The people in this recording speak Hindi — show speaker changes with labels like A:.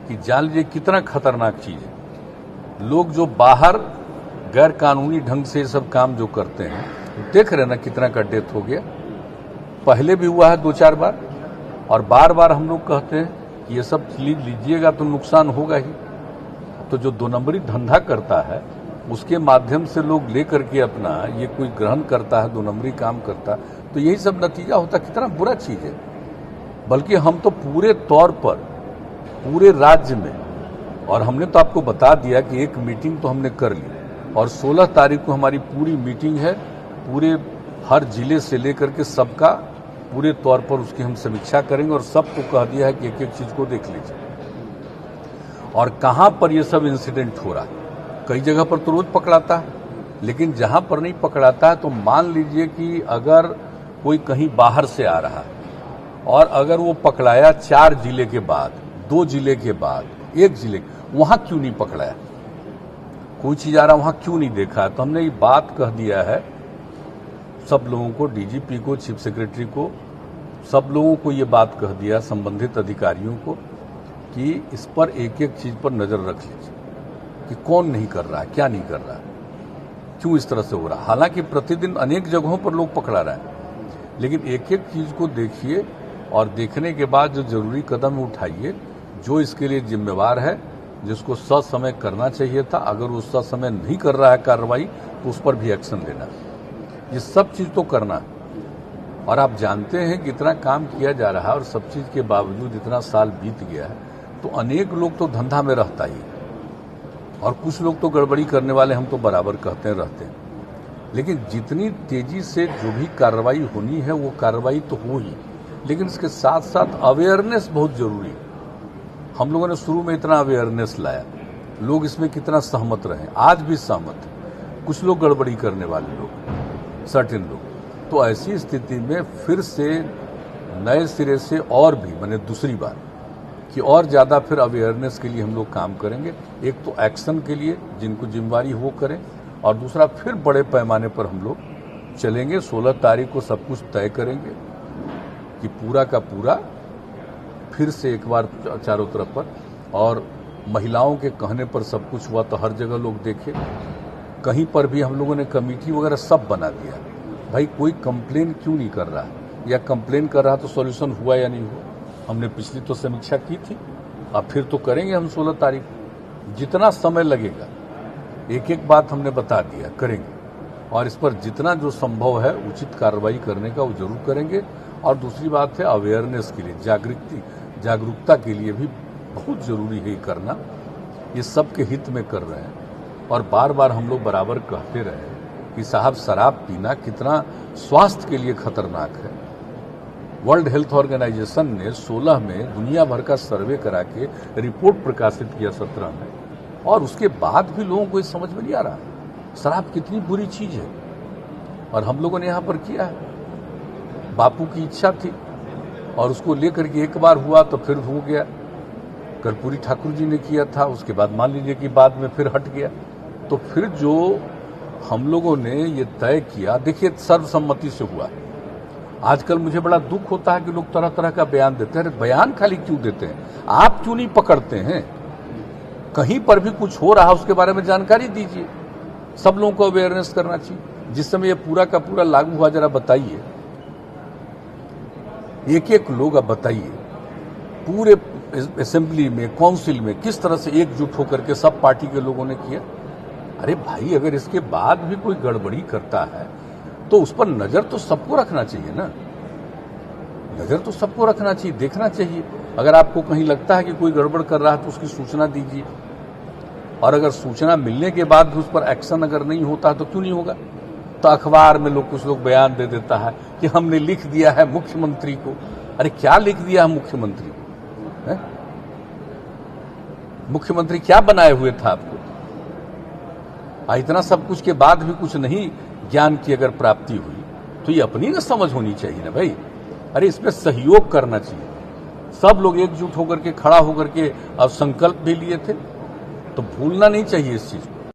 A: कि जान लीजिए कितना खतरनाक चीज है। लोग जो बाहर गैर कानूनी ढंग से सब काम जो करते हैं, देख रहे ना कितना का डेथ हो गया। पहले भी हुआ है 2-4 बार, और बार बार हम लोग कहते हैं कि ये सब लीजिएगा तो नुकसान होगा ही। तो जो 2 नंबरी धंधा करता है उसके माध्यम से लोग लेकर के अपना ये कोई ग्रहण करता है, 2 नंबरी काम करता, तो यही सब नतीजा होता। कितना बुरा चीज है। बल्कि हम तो पूरे तौर पर पूरे राज्य में, और हमने तो आपको बता दिया कि एक मीटिंग तो हमने कर ली, और 16 तारीख को हमारी पूरी मीटिंग है। पूरे हर जिले से लेकर के सबका पूरे तौर पर उसकी हम समीक्षा करेंगे, और सबको कह दिया है कि एक एक चीज को देख लीजिए और कहां पर ये सब इंसिडेंट हो रहा है। कई जगह पर तो रोज पकड़ाता है, लेकिन जहां पर नहीं पकड़ाता है तो मान लीजिए कि अगर कोई कहीं बाहर से आ रहा है और अगर वो पकड़ाया 4 जिले के बाद, 2 जिले के बाद, 1 जिले, वहां क्यों नहीं पकड़ाया? कोई चीज आ रहा वहां क्यों नहीं देखा? तो हमने ये बात कह दिया है सब लोगों को, डीजीपी को, चीफ सेक्रेटरी को, सब लोगों को ये बात कह दिया, संबंधित अधिकारियों को, कि इस पर एक एक चीज पर नजर रख लीजिए कि कौन नहीं कर रहा है, क्या नहीं कर रहा है, क्यों इस तरह से हो रहा है। हालांकि प्रतिदिन अनेक जगहों पर लोग पकड़ा रहे हैं, लेकिन एक एक चीज को देखिए और देखने के बाद जो जरूरी कदम उठाइए। जो इसके लिए जिम्मेवार है, जिसको ससमय करना चाहिए था, अगर वो ससमय नहीं कर रहा है कार्रवाई, तो उस पर भी एक्शन लेना। ये सब चीज तो करना है। और आप जानते हैं कि इतना काम किया जा रहा है और सब चीज के बावजूद इतना साल बीत गया है, तो अनेक लोग तो धंधा में रहता ही, और कुछ लोग तो गड़बड़ी करने वाले हम तो बराबर कहते हैं रहते हैं। लेकिन जितनी तेजी से जो भी कार्रवाई होनी है वो कार्रवाई तो हो ही, लेकिन इसके साथ साथ अवेयरनेस बहुत जरूरी है। हम लोगों ने शुरू में इतना अवेयरनेस लाया, लोग इसमें कितना सहमत रहे, आज भी सहमत है। कुछ लोग गड़बड़ी करने वाले लोग, सर्टेन लोग, तो ऐसी स्थिति में फिर से नए सिरे से और भी मैंने दूसरी बार कि और ज्यादा फिर अवेयरनेस के लिए हम लोग काम करेंगे। एक तो एक्शन के लिए जिनको जिम्मेवारी वो करें, और दूसरा फिर बड़े पैमाने पर हम लोग चलेंगे। 16 तारीख को सब कुछ तय करेंगे कि पूरा का पूरा फिर से एक बार चारों तरफ पर, और महिलाओं के कहने पर सब कुछ हुआ तो हर जगह लोग देखे। कहीं पर भी हम लोगों ने कमेटी वगैरह सब बना दिया। भाई कोई कंप्लेन क्यों नहीं कर रहा है, या कंप्लेन कर रहा तो सॉल्यूशन हुआ या नहीं हुआ? हमने पिछली तो समीक्षा की थी, अब फिर तो करेंगे हम 16 तारीख। जितना समय लगेगा एक एक बात हमने बता दिया, करेंगे, और इस पर जितना जो संभव है उचित कार्रवाई करने का वो जरूर करेंगे। और दूसरी बात है अवेयरनेस के लिए, जागरूकता के लिए भी बहुत जरूरी है करना। ये सबके हित में कर रहे हैं, और बार बार हम लोग बराबर कहते रहे कि साहब शराब पीना कितना स्वास्थ्य के लिए खतरनाक है। वर्ल्ड हेल्थ ऑर्गेनाइजेशन ने 16 में दुनिया भर का सर्वे करा के रिपोर्ट प्रकाशित किया 17 में, और उसके बाद भी लोगों को इस समझ में नहीं आ रहा शराब कितनी बुरी चीज है। और हम लोगों ने यहां पर किया है, बापू की इच्छा थी और उसको लेकर के एक बार हुआ तो फिर हो गया। कर्पूरी ठाकुर जी ने किया था, उसके बाद मान लीजिए कि बाद में फिर हट गया। तो फिर जो हम लोगों ने ये तय किया, देखिए सर्वसम्मति से हुआ। आजकल मुझे बड़ा दुख होता है कि लोग तरह तरह का बयान देते हैं। बयान खाली क्यों देते हैं? आप क्यों नहीं पकड़ते हैं? कहीं पर भी कुछ हो रहा है उसके बारे में जानकारी दीजिए। सब लोगों को अवेयरनेस करना चाहिए। जिस समय ये पूरा का पूरा लागू हुआ, जरा बताइए, एक एक लोग अब बताइए पूरे असेंबली में, काउंसिल में किस तरह से एकजुट होकर के सब पार्टी के लोगों ने किया। अरे भाई, अगर इसके बाद भी कोई गड़बड़ी करता है तो उस पर नजर तो सबको रखना चाहिए ना, नजर तो सबको रखना चाहिए, देखना चाहिए। अगर आपको कहीं लगता है कि कोई गड़बड़ कर रहा है तो उसकी सूचना दीजिए, और अगर सूचना मिलने के बाद भी उस पर एक्शन अगर नहीं होता तो क्यों नहीं होगा? तो अखबार में कुछ लोग बयान दे देता है कि हमने लिख दिया है मुख्यमंत्री को। अरे क्या लिख दिया है मुख्यमंत्री को? है? मुख्यमंत्री क्या बनाए हुए था आपको? इतना सब कुछ के बाद भी कुछ नहीं ज्ञान की अगर प्राप्ति हुई तो ये अपनी ना समझ होनी चाहिए ना भाई। अरे इसमें सहयोग करना चाहिए। सब लोग एकजुट होकर के, खड़ा होकर के अब संकल्प भी लिए थे, तो भूलना नहीं चाहिए इस चीज को।